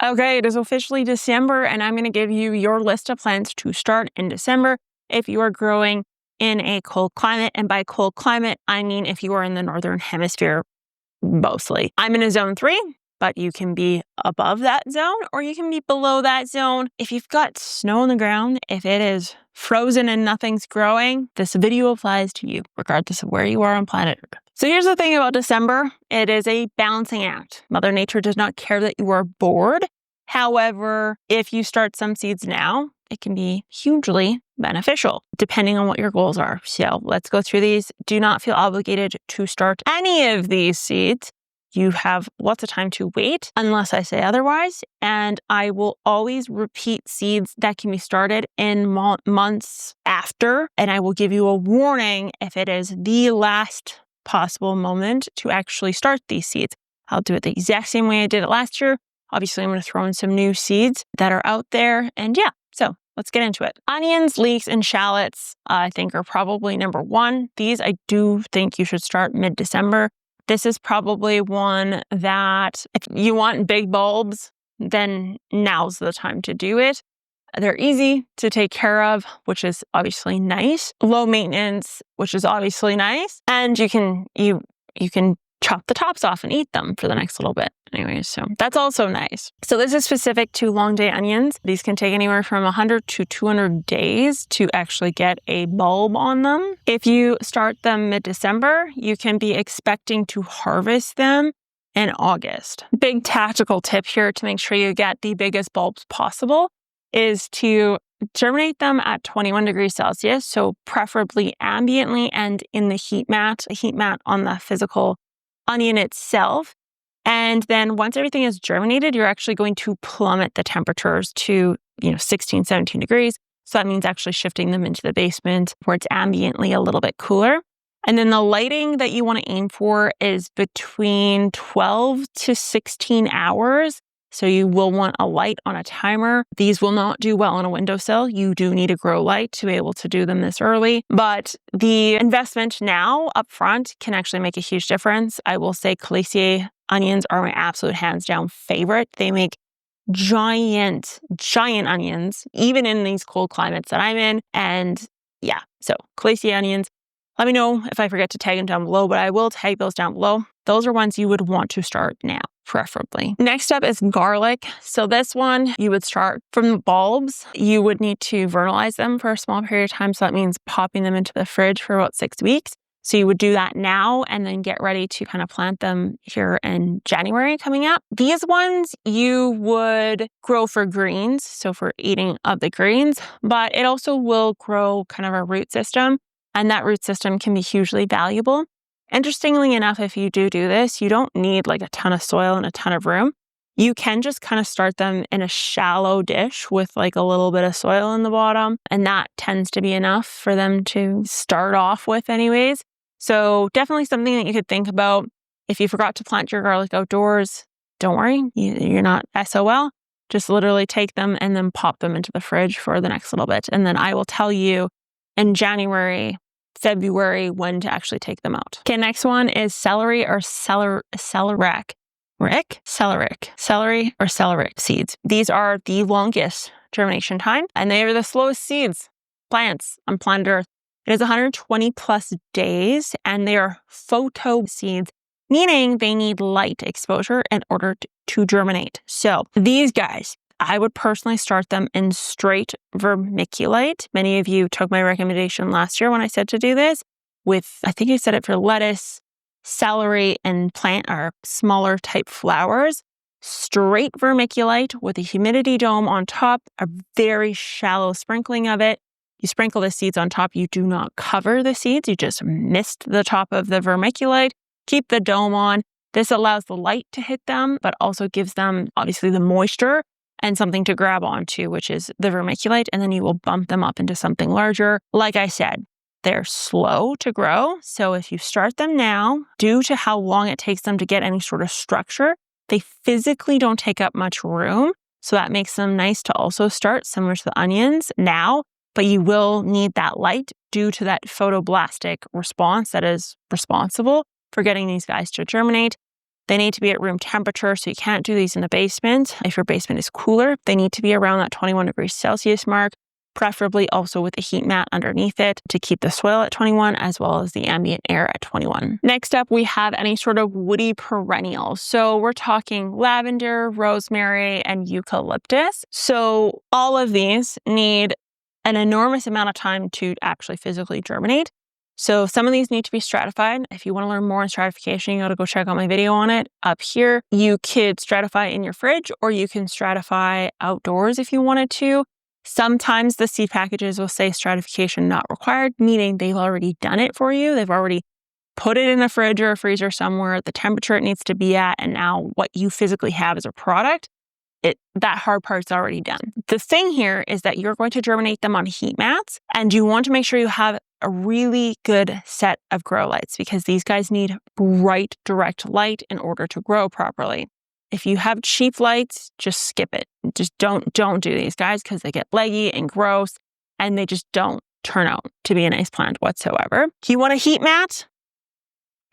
Okay, it is officially December, and I'm going to give you your list of plants to start in December if you are growing in a cold climate. And by cold climate, I mean if you are in the Northern Hemisphere mostly. I'm in a zone 3, but you can be above that zone or you can be below that zone. If you've got snow on the ground, if it is frozen and nothing's growing, this video applies to you, regardless of where you are on planet Earth. So here's the thing about December. It is a balancing act. Mother Nature does not care that you are bored. However, if you start some seeds now, it can be hugely beneficial depending on what your goals are. So let's go through these. Do not feel obligated to start any of these seeds. You have lots of time to wait unless I say otherwise. And I will always repeat seeds that can be started in months after. And I will give you a warning if it is the last possible moment to actually start these seeds. I'll do it the exact same way I did it last year. Obviously, I'm going to throw in some new seeds that are out there. And yeah, so let's get into it. Onions, leeks, and shallots, I think, are probably number 1. These I do think you should start mid-December. This is probably one that if you want big bulbs, then now's the time to do it. They're easy to take care of, which is obviously nice. Low maintenance, which is obviously nice. And you can chop the tops off and eat them for the next little bit. Anyways, so that's also nice. So this is specific to long day onions. These can take anywhere from 100 to 200 days to actually get a bulb on them. If you start them mid-December, you can be expecting to harvest them in August. Big tactical tip here to make sure you get the biggest bulbs possible is to germinate them at 21 degrees Celsius, so preferably ambiently and in the heat mat on the physical onion itself. And then once everything is germinated, you're actually going to plummet the temperatures to 16, 17 degrees. So that means actually shifting them into the basement where it's ambiently a little bit cooler. And then the lighting that you want to aim for is between 12 to 16 hours. So you will want a light on a timer. These will not do well on a windowsill. You do need a grow light to be able to do them this early. But the investment now up front can actually make a huge difference. I will say Celery onions are my absolute hands down favorite. They make giant onions, even in these cold climates that I'm in. And yeah, so Celery onions. Let me know if I forget to tag them down below, but I will tag those down below. Those are ones you would want to start now, preferably. Next up is garlic. So this one, you would start from the bulbs. You would need to vernalize them for a small period of time. So that means popping them into the fridge for about 6 weeks. So you would do that now and then get ready to kind of plant them here in January coming up. These ones you would grow for greens, so for eating of the greens, but it also will grow kind of a root system. And that root system can be hugely valuable. Interestingly enough, if you do this, you don't need like a ton of soil and a ton of room. You can just kind of start them in a shallow dish with like a little bit of soil in the bottom. And that tends to be enough for them to start off with anyways. So definitely something that you could think about. If you forgot to plant your garlic outdoors, don't worry, you're not SOL. Just literally take them and then pop them into the fridge for the next little bit. And then I will tell you in January, February, when to actually take them out. Okay, next one is celery or celeriac. Celery or celeriac seeds. These are the longest germination time, and they are the slowest plants on planet Earth. It is 120 plus days, and they are photo seeds, meaning they need light exposure in order to germinate. So these guys, I would personally start them in straight vermiculite. Many of you took my recommendation last year when I said to do this with, I think I said it for lettuce, celery, and plant or smaller type flowers. Straight vermiculite with a humidity dome on top, a very shallow sprinkling of it. You sprinkle the seeds on top. You do not cover the seeds. You just mist the top of the vermiculite. Keep the dome on. This allows the light to hit them, but also gives them obviously the moisture and something to grab onto, which is the vermiculite, and then you will bump them up into something larger. Like I said, they're slow to grow, so if you start them now, due to how long it takes them to get any sort of structure, they physically don't take up much room, so that makes them nice to also start, similar to the onions now, but you will need that light due to that photoblastic response that is responsible for getting these guys to germinate. They need to be at room temperature, so you can't do these in the basement. If your basement is cooler, they need to be around that 21 degrees Celsius mark, preferably also with a heat mat underneath it to keep the soil at 21 as well as the ambient air at 21. Next up, we have any sort of woody perennials. So we're talking lavender, rosemary, and eucalyptus. So all of these need an enormous amount of time to actually physically germinate. So some of these need to be stratified. If you want to learn more on stratification, you got to go check out my video on it up here. You could stratify in your fridge, or you can stratify outdoors if you wanted to. Sometimes the seed packages will say stratification not required, meaning they've already done it for you. They've already put it in a fridge or a freezer somewhere, the temperature it needs to be at, and now what you physically have as a product, that hard part's already done. The thing here is that you're going to germinate them on heat mats, and you want to make sure you have a really good set of grow lights because these guys need bright, direct light in order to grow properly. If you have cheap lights, just skip it. Just don't do these guys because they get leggy and gross, and they just don't turn out to be a nice plant whatsoever. You want a heat mat,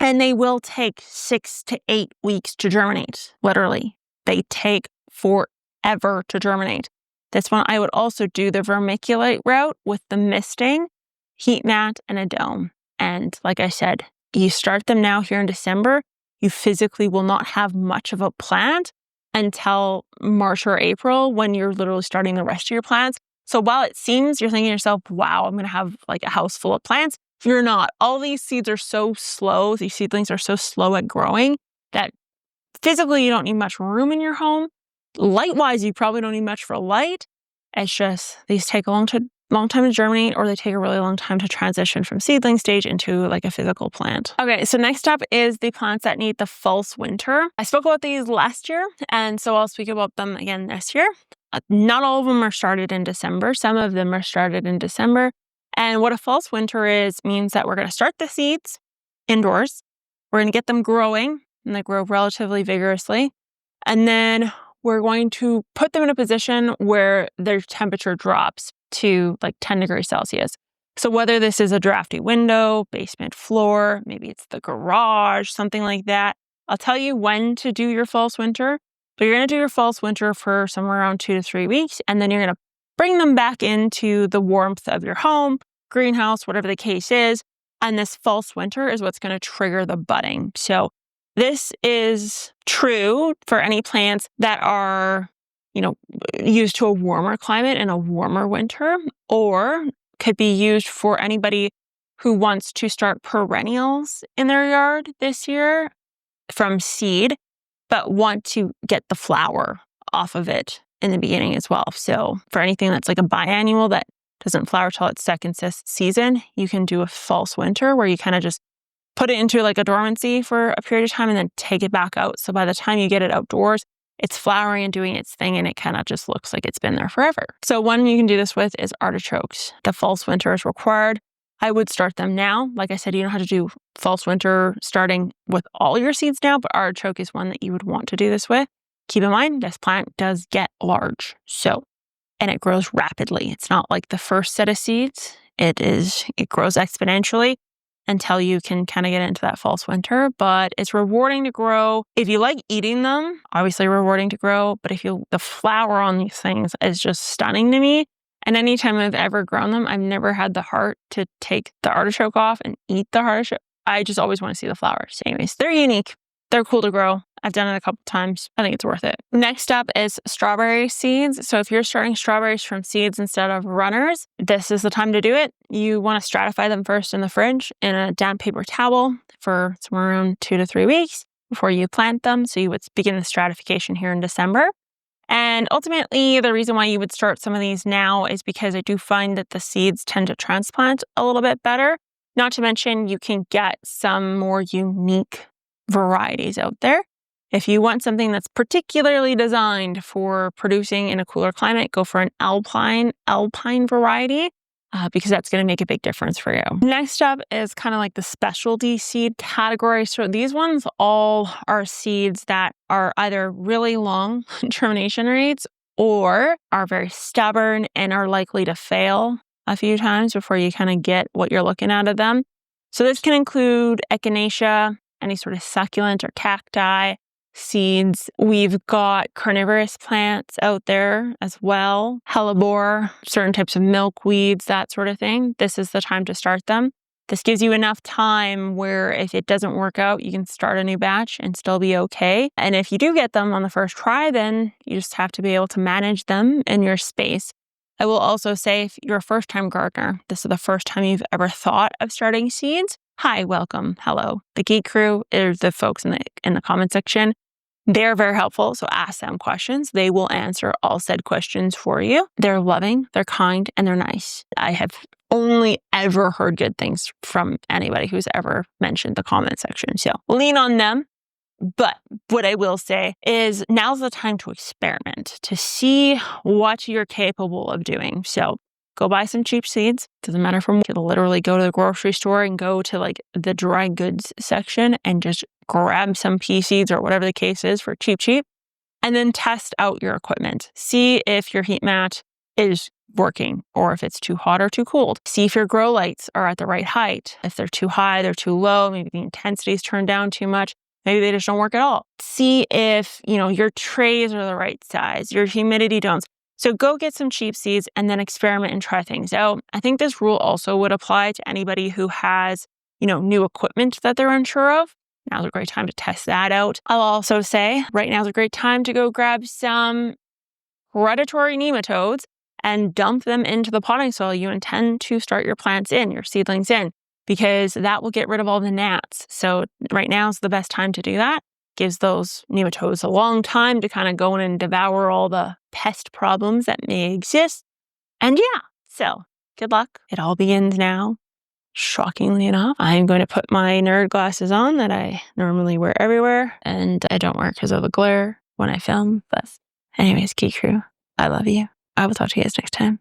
and they will take 6 to 8 weeks to germinate. Literally, they take forever to germinate. This one, I would also do the vermiculite route with the misting, heat mat, and a dome. And like I said, you start them now here in December, you physically will not have much of a plant until March or April when you're literally starting the rest of your plants. So while it seems you're thinking to yourself, wow, I'm going to have like a house full of plants, you're not. All these seeds are so slow, these seedlings are so slow at growing that physically you don't need much room in your home. Light-wise, you probably don't need much for light. It's just these take a long time to germinate, or they take a really long time to transition from seedling stage into like a physical plant. Okay, so next up is the plants that need the false winter. I spoke about these last year, and so I'll speak about them again this year. Not all of them are started in December. Some of them are started in December. And what a false winter is means that we're going to start the seeds indoors. We're going to get them growing, and they grow relatively vigorously. And then we're going to put them in a position where their temperature drops to like 10 degrees Celsius. So whether this is a drafty window, basement floor, maybe it's the garage, something like that, I'll tell you when to do your false winter, but you're going to do your false winter for somewhere around 2 to 3 weeks, and then you're going to bring them back into the warmth of your home, greenhouse, whatever the case is, and this false winter is what's going to trigger the budding. So this is true for any plants that are, used to a warmer climate and a warmer winter, or could be used for anybody who wants to start perennials in their yard this year from seed, but want to get the flower off of it in the beginning as well. So for anything that's like a biannual that doesn't flower till its second season, you can do a false winter where you kind of just put it into like a dormancy for a period of time and then take it back out. So by the time you get it outdoors, it's flowering and doing its thing, and it kind of just looks like it's been there forever. So one you can do this with is artichokes. The false winter is required. I would start them now. Like I said, you don't have to do false winter starting with all your seeds now, but artichoke is one that you would want to do this with. Keep in mind, this plant does get large. And it grows rapidly. It's not like the first set of seeds. It grows exponentially until you can kind of get into that false winter, but it's rewarding to grow. If you like eating them, obviously rewarding to grow, but the flower on these things is just stunning to me. And anytime I've ever grown them, I've never had the heart to take the artichoke off and eat the artichoke. I just always want to see the flowers. Anyways, they're unique. They're cool to grow. I've done it a couple times. I think it's worth it. Next up is strawberry seeds. So if you're starting strawberries from seeds instead of runners, this is the time to do it. You want to stratify them first in the fridge in a damp paper towel for somewhere around 2 to 3 weeks before you plant them. So you would begin the stratification here in December. And ultimately, the reason why you would start some of these now is because I do find that the seeds tend to transplant a little bit better. Not to mention, you can get some more unique varieties out there. If you want something that's particularly designed for producing in a cooler climate, go for an alpine variety because that's going to make a big difference for you. Next up is kind of like the specialty seed category. So these ones all are seeds that are either really long germination rates or are very stubborn and are likely to fail a few times before you kind of get what you're looking out of them. So this can include echinacea, any sort of succulent or cacti, seeds. We've got carnivorous plants out there as well, hellebore, certain types of milkweeds, that sort of thing. This is the time to start them. This gives you enough time where if it doesn't work out, you can start a new batch and still be okay. And if you do get them on the first try, then you just have to be able to manage them in your space. I will also say, if you're a first-time gardener, this is the first time you've ever thought of starting seeds, hi, welcome, hello. The Geek Crew is the folks in the comment section. They're very helpful, so ask them questions. They will answer all said questions for you. They're loving, they're kind, and they're nice. I have only ever heard good things from anybody who's ever mentioned the comment section, so lean on them. But what I will say is now's the time to experiment, to see what you're capable of doing. So go buy some cheap seeds. Doesn't matter from what. You can literally go to the grocery store and go to like the dry goods section and just grab some pea seeds or whatever the case is for cheap. And then test out your equipment. See if your heat mat is working or if it's too hot or too cold. See if your grow lights are at the right height. If they're too high, they're too low, maybe the intensity is turned down too much. Maybe they just don't work at all. See if, your trays are the right size, your humidity zones. So go get some cheap seeds and then experiment and try things out. I think this rule also would apply to anybody who has, new equipment that they're unsure of. Now's a great time to test that out. I'll also say right now is a great time to go grab some predatory nematodes and dump them into the potting soil you intend to start your plants in, your seedlings in, because that will get rid of all the gnats. So right now is the best time to do that. Gives those nematodes a long time to kind of go in and devour all the pest problems that may exist. And yeah, so good luck. It all begins now. Shockingly enough, I'm going to put my nerd glasses on that I normally wear everywhere, and I don't wear because of the glare when I film. But anyways, Geek Crew, I love you. I will talk to you guys next time.